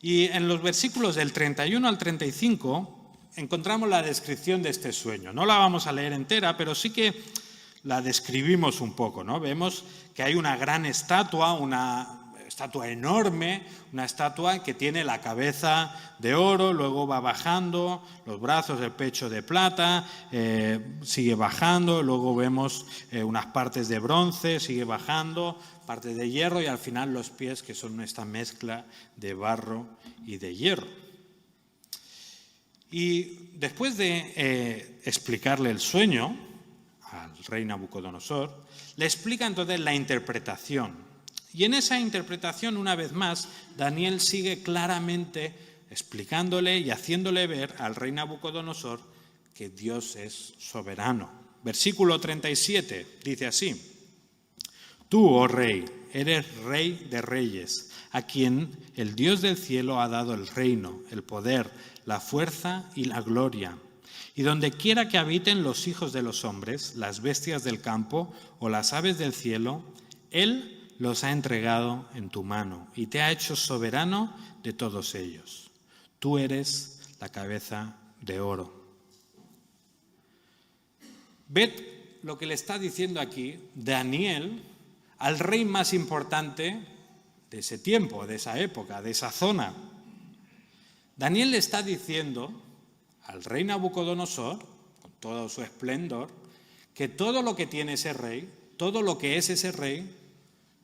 Y en los versículos del 31 al 35 encontramos la descripción de este sueño. No la vamos a leer entera, pero sí que la describimos un poco, ¿no? Vemos que hay una gran estatua, una estatua enorme, una estatua que tiene la cabeza de oro, luego va bajando, los brazos, el pecho de plata, sigue bajando, luego vemos unas partes de bronce, sigue bajando, partes de hierro y al final los pies, que son esta mezcla de barro y de hierro. Y después de explicarle el sueño al rey Nabucodonosor, le explica entonces la interpretación. Y en esa interpretación, una vez más, Daniel sigue claramente explicándole y haciéndole ver al rey Nabucodonosor que Dios es soberano. Versículo 37 dice así, tú, oh rey, eres rey de reyes, a quien el Dios del cielo ha dado el reino, el poder, la fuerza y la gloria. Y donde quiera que habiten los hijos de los hombres, las bestias del campo o las aves del cielo, Él los ha entregado en tu mano y te ha hecho soberano de todos ellos. Tú eres la cabeza de oro. Ved lo que le está diciendo aquí Daniel al rey más importante de ese tiempo, de esa época, de esa zona. Daniel le está diciendo al rey Nabucodonosor, con todo su esplendor, que todo lo que tiene ese rey, todo lo que es ese rey,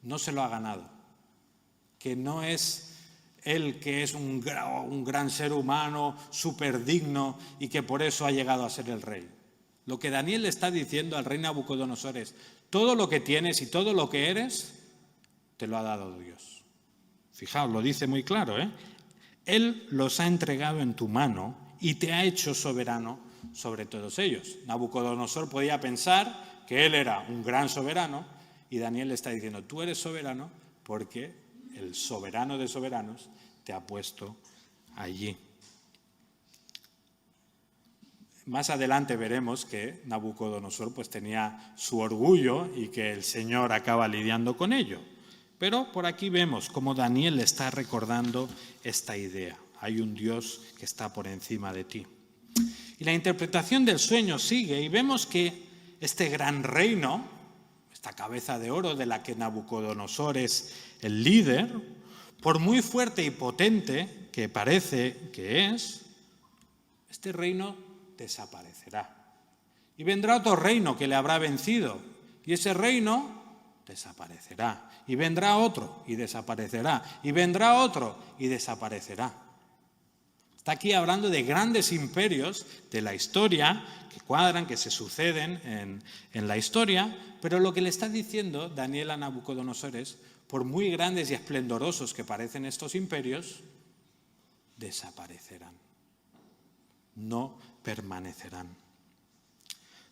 no se lo ha ganado, que no es él que es un gran ser humano súper digno y que por eso ha llegado a ser el rey. Lo que Daniel le está diciendo al rey Nabucodonosor es, todo lo que tienes y todo lo que eres, te lo ha dado Dios. Fijaos, lo dice muy claro, Él los ha entregado en tu mano y te ha hecho soberano sobre todos ellos. Nabucodonosor podía pensar que él era un gran soberano y Daniel le está diciendo, tú eres soberano porque el soberano de soberanos te ha puesto allí. Más adelante veremos que Nabucodonosor pues tenía su orgullo y que el Señor acaba lidiando con ello. Pero por aquí vemos cómo Daniel le está recordando esta idea. Hay un Dios que está por encima de ti. Y la interpretación del sueño sigue y vemos que este gran reino, esta cabeza de oro de la que Nabucodonosor es el líder, por muy fuerte y potente que parece que es, este reino desaparecerá. Y vendrá otro reino que le habrá vencido, y ese reino desaparecerá. Y vendrá otro y desaparecerá. Y vendrá otro y desaparecerá. Está aquí hablando de grandes imperios de la historia que cuadran, que se suceden en la historia, pero lo que le está diciendo Daniel a Nabucodonosor es, por muy grandes y esplendorosos que parecen estos imperios, desaparecerán. No permanecerán.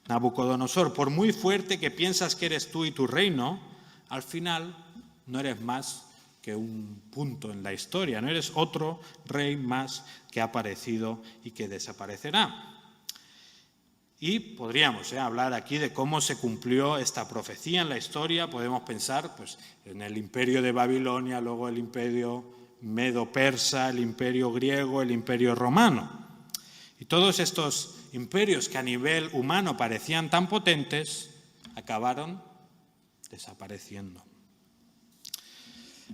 Nabucodonosor, por muy fuerte que piensas que eres tú y tu reino, al final no eres más que un punto en la historia, no eres otro rey más que ha aparecido y que desaparecerá. Y podríamos hablar aquí de cómo se cumplió esta profecía en la historia. Podemos pensar pues, en el imperio de Babilonia, luego el imperio medo-persa, el imperio griego, el imperio romano. Y todos estos imperios que a nivel humano parecían tan potentes, acabaron desapareciendo.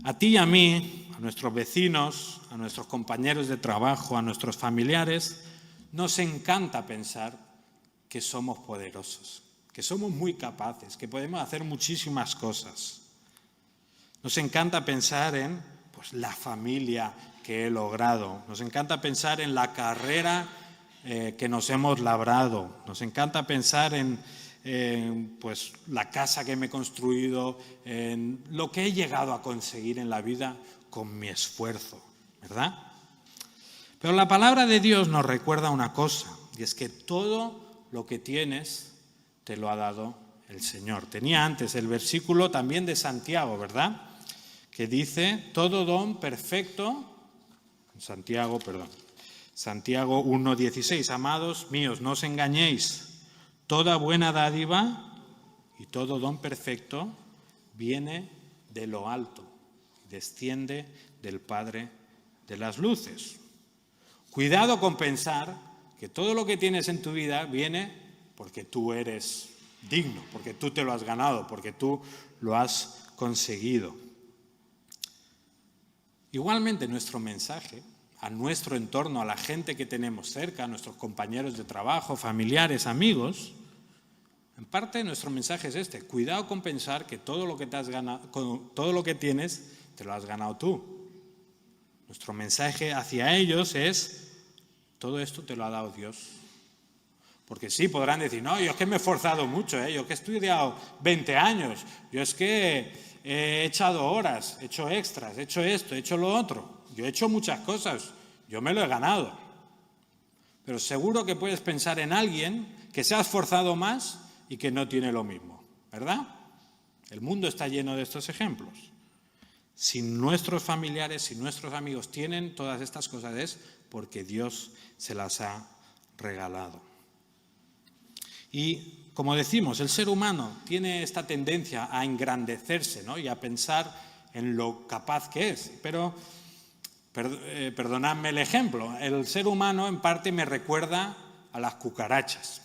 A ti y a mí, a nuestros vecinos, a nuestros compañeros de trabajo, a nuestros familiares, nos encanta pensar que somos poderosos, que somos muy capaces, que podemos hacer muchísimas cosas. Nos encanta pensar en pues, la familia que he logrado, nos encanta pensar en la carrera que nos hemos labrado, nos encanta pensar en pues, la casa que me he construido, en lo que he llegado a conseguir en la vida con mi esfuerzo, ¿verdad? Pero la palabra de Dios nos recuerda una cosa, y es que todo lo que tienes te lo ha dado el Señor. Tenía antes el versículo también de Santiago, ¿verdad? Que dice, todo don perfecto, Santiago 1:16, amados míos, no os engañéis, toda buena dádiva y todo don perfecto viene de lo alto, desciende del Padre de las luces. Cuidado con pensar que todo lo que tienes en tu vida viene porque tú eres digno, porque tú te lo has ganado, porque tú lo has conseguido. Igualmente nuestro mensaje a nuestro entorno, a la gente que tenemos cerca, a nuestros compañeros de trabajo, familiares, amigos, en parte nuestro mensaje es este: cuidado con pensar que todo lo que te has ganado, todo lo que tienes te lo has ganado tú. Nuestro mensaje hacia ellos es: todo esto te lo ha dado Dios. Porque sí, podrán decir, no, yo es que me he esforzado mucho, yo que he estudiado 20 años, yo es que he echado horas, he hecho extras, he hecho esto, he hecho lo otro. Yo he hecho muchas cosas, yo me lo he ganado. Pero seguro que puedes pensar en alguien que se ha esforzado más y que no tiene lo mismo, ¿verdad? El mundo está lleno de estos ejemplos. Si nuestros familiares, si nuestros amigos tienen todas estas cosas es porque Dios se las ha regalado. Y como decimos, el ser humano tiene esta tendencia a engrandecerse, ¿no? Y a pensar en lo capaz que es. Pero, perdonadme el ejemplo, el ser humano en parte me recuerda a las cucarachas.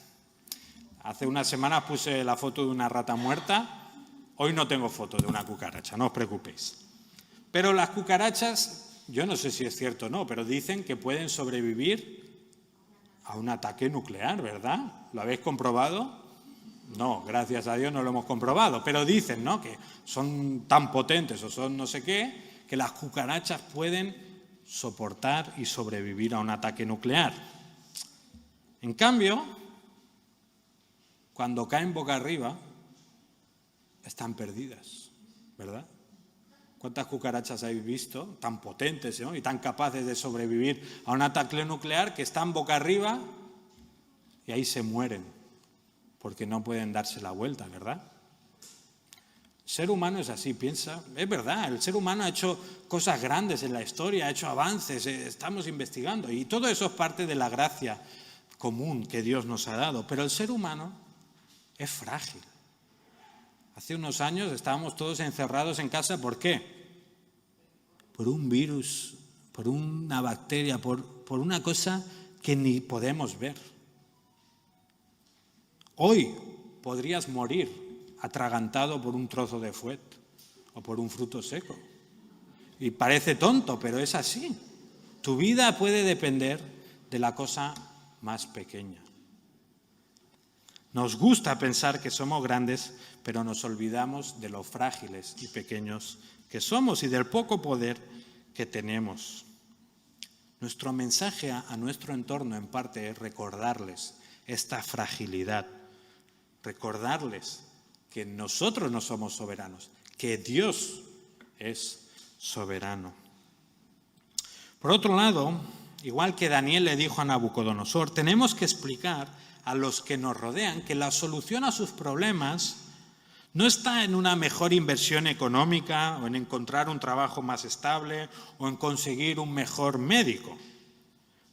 Hace unas semanas puse la foto de una rata muerta, hoy no tengo foto de una cucaracha, no os preocupéis. Pero las cucarachas, yo no sé si es cierto o no, pero dicen que pueden sobrevivir a un ataque nuclear, ¿verdad? ¿Lo habéis comprobado? No, gracias a Dios no lo hemos comprobado, pero dicen, ¿no?, que son tan potentes o son no sé qué, que las cucarachas pueden soportar y sobrevivir a un ataque nuclear. En cambio, cuando caen boca arriba, están perdidas, ¿verdad? ¿Cuántas cucarachas habéis visto tan potentes, ¿no? Y tan capaces de sobrevivir a un ataque nuclear que están boca arriba y ahí se mueren porque no pueden darse la vuelta, ¿verdad? El ser humano es así, piensa, es verdad, el ser humano ha hecho cosas grandes en la historia, ha hecho avances, estamos investigando y todo eso es parte de la gracia común que Dios nos ha dado, pero el ser humano es frágil. Hace unos años estábamos todos encerrados en casa, ¿por qué? Por un virus, por una bacteria, por una cosa que ni podemos ver. Hoy podrías morir atragantado por un trozo de fuet o por un fruto seco. Y parece tonto, pero es así. Tu vida puede depender de la cosa más pequeña. Nos gusta pensar que somos grandes, pero nos olvidamos de lo frágiles y pequeños que somos y del poco poder que tenemos. Nuestro mensaje a nuestro entorno, en parte, es recordarles esta fragilidad, recordarles que nosotros no somos soberanos, que Dios es soberano. Por otro lado, igual que Daniel le dijo a Nabucodonosor, tenemos que explicar a los que nos rodean que la solución a sus problemas no está en una mejor inversión económica o en encontrar un trabajo más estable o en conseguir un mejor médico.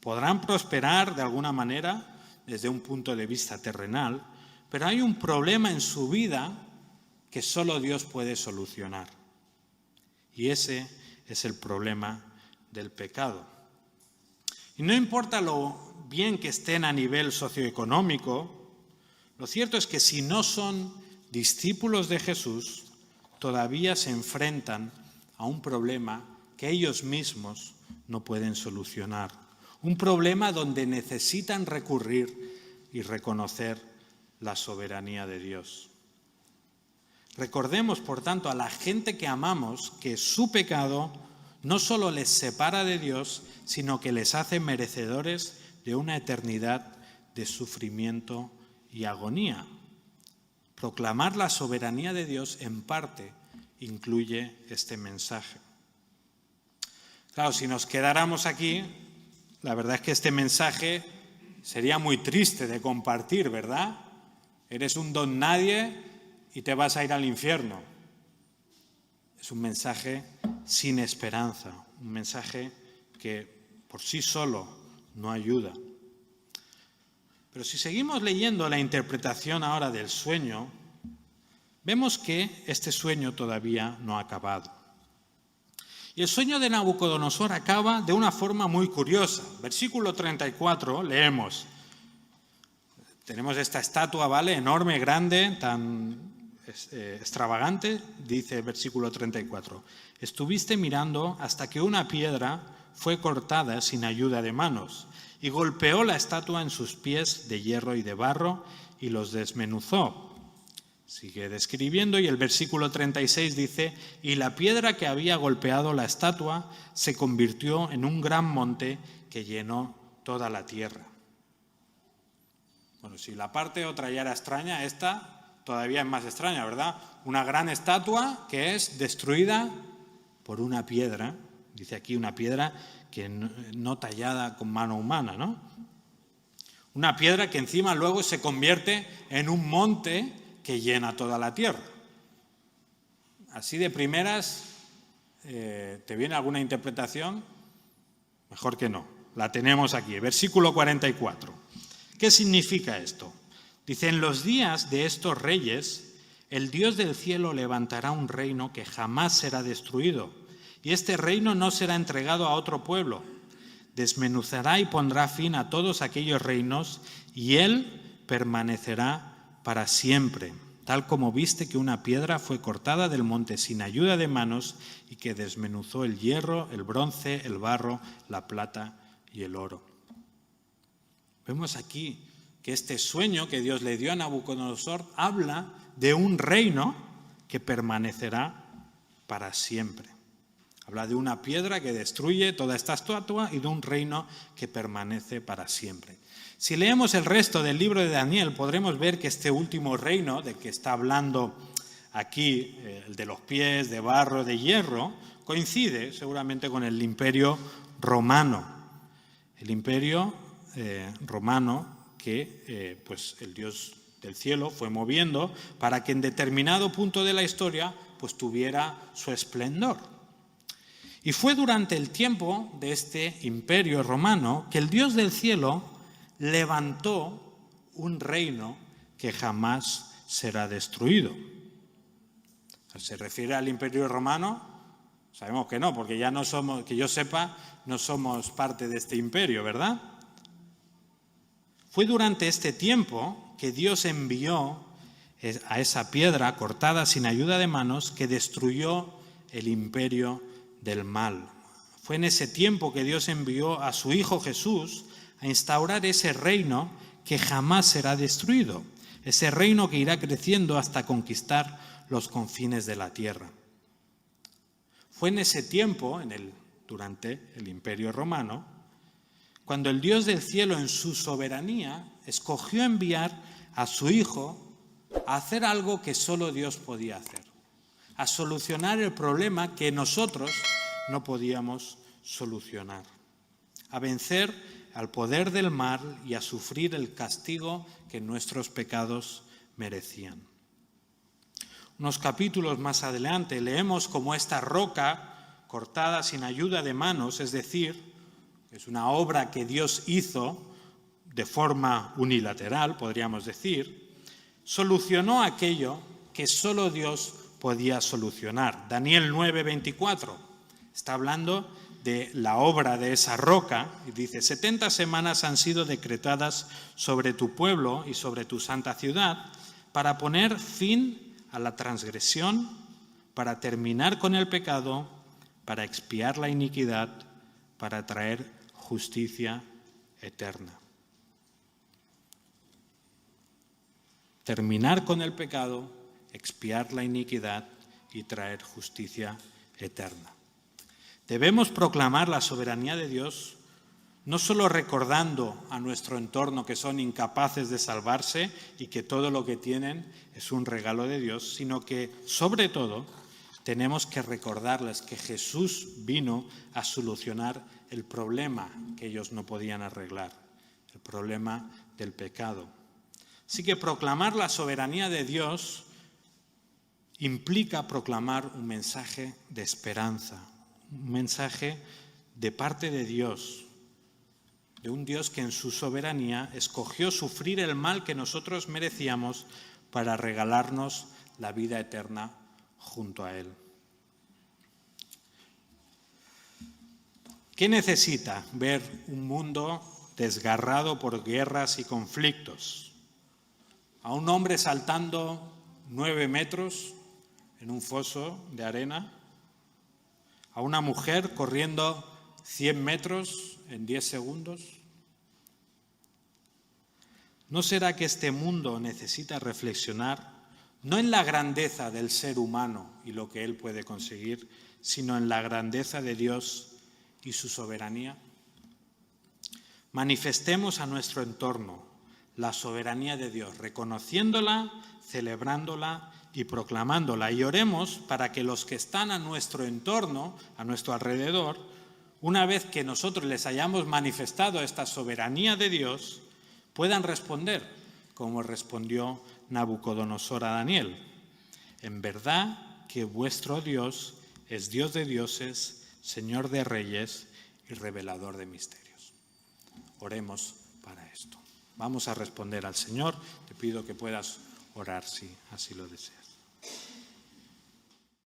Podrán prosperar de alguna manera desde un punto de vista terrenal, pero hay un problema en su vida que solo Dios puede solucionar. Y ese es el problema del pecado. Y no importa lo bien que estén a nivel socioeconómico, lo cierto es que si no son discípulos de Jesús, todavía se enfrentan a un problema que ellos mismos no pueden solucionar. Un problema donde necesitan recurrir y reconocer la soberanía de Dios. Recordemos, por tanto, a la gente que amamos que su pecado no solo les separa de Dios, sino que les hace merecedores de una eternidad de sufrimiento y agonía. Proclamar la soberanía de Dios, en parte, incluye este mensaje. Claro, si nos quedáramos aquí, la verdad es que este mensaje sería muy triste de compartir, ¿verdad? Eres un don nadie y te vas a ir al infierno. Es un mensaje sin esperanza, un mensaje que por sí solo no ayuda. Pero si seguimos leyendo la interpretación ahora del sueño, vemos que este sueño todavía no ha acabado. Y el sueño de Nabucodonosor acaba de una forma muy curiosa. Versículo 34, leemos. Tenemos esta estatua, ¿vale? Enorme, grande, tan extravagante, dice el versículo 34. Estuviste mirando hasta que una piedra fue cortada sin ayuda de manos y golpeó la estatua en sus pies de hierro y de barro y los desmenuzó. Sigue describiendo y el versículo 36 dice, y la piedra que había golpeado la estatua se convirtió en un gran monte que llenó toda la tierra. Bueno, si la parte otra ya era extraña, esta todavía es más extraña, ¿verdad? Una gran estatua que es destruida por una piedra, dice aquí una piedra que no tallada con mano humana, ¿no? Una piedra que encima luego se convierte en un monte que llena toda la tierra. Así de primeras, ¿te viene alguna interpretación? Mejor que no. La tenemos aquí, versículo 44. ¿Qué significa esto? Dice, en los días de estos reyes, el Dios del cielo levantará un reino que jamás será destruido, y este reino no será entregado a otro pueblo. Desmenuzará y pondrá fin a todos aquellos reinos, y él permanecerá para siempre, tal como viste que una piedra fue cortada del monte sin ayuda de manos y que desmenuzó el hierro, el bronce, el barro, la plata y el oro. Vemos aquí que este sueño que Dios le dio a Nabucodonosor habla de un reino que permanecerá para siempre. Habla de una piedra que destruye toda esta estatua y de un reino que permanece para siempre. Si leemos el resto del libro de Daniel, podremos ver que este último reino del que está hablando aquí el de los pies, de barro, de hierro, coincide seguramente con el Imperio Romano. El Imperio Romano que pues el Dios del cielo fue moviendo para que en determinado punto de la historia pues tuviera su esplendor. Y fue durante el tiempo de este Imperio Romano que el Dios del cielo levantó un reino que jamás será destruido. ¿Se refiere al Imperio Romano? Sabemos que no, porque ya no somos, que yo sepa, no somos parte de este imperio, ¿verdad? Fue durante este tiempo que Dios envió a esa piedra cortada sin ayuda de manos que destruyó el imperio del mal. Fue en ese tiempo que Dios envió a su Hijo Jesús a instaurar ese reino que jamás será destruido, ese reino que irá creciendo hasta conquistar los confines de la tierra. Fue en ese tiempo, durante el Imperio Romano, cuando el Dios del cielo en su soberanía escogió enviar a su Hijo a hacer algo que solo Dios podía hacer, a solucionar el problema que nosotros no podíamos solucionar, a vencer al poder del mal y a sufrir el castigo que nuestros pecados merecían. Unos capítulos más adelante leemos cómo esta roca cortada sin ayuda de manos, es decir, es una obra que Dios hizo de forma unilateral, podríamos decir, solucionó aquello que solo Dios podía solucionar. Daniel 9:24 está hablando de la obra de esa roca y dice: 70 semanas han sido decretadas sobre tu pueblo y sobre tu santa ciudad para poner fin a la transgresión, para terminar con el pecado, para expiar la iniquidad, para traer justicia eterna. Terminar con el pecado, expiar la iniquidad y traer justicia eterna. Debemos proclamar la soberanía de Dios, no solo recordando a nuestro entorno que son incapaces de salvarse y que todo lo que tienen es un regalo de Dios, sino que, sobre todo, tenemos que recordarles que Jesús vino a solucionar el problema que ellos no podían arreglar, el problema del pecado. Así que proclamar la soberanía de Dios implica proclamar un mensaje de esperanza, un mensaje de parte de Dios, de un Dios que en su soberanía escogió sufrir el mal que nosotros merecíamos para regalarnos la vida eterna junto a Él. ¿Qué necesita ver un mundo desgarrado por guerras y conflictos? ¿A un hombre saltando 9 metros en un foso de arena? ¿A una mujer corriendo 100 metros en 10 segundos? ¿No será que este mundo necesita reflexionar no en la grandeza del ser humano y lo que él puede conseguir, sino en la grandeza de Dios y su soberanía? Manifestemos a nuestro entorno la soberanía de Dios, reconociéndola, celebrándola y proclamándola. Y oremos para que los que están a nuestro entorno, a nuestro alrededor, una vez que nosotros les hayamos manifestado esta soberanía de Dios, puedan responder como respondió Nabucodonosor a Daniel: en verdad que vuestro Dios es Dios de dioses, Señor de reyes y revelador de misterios. Oremos para esto. Vamos a responder al Señor. Te pido que puedas orar si así lo deseas.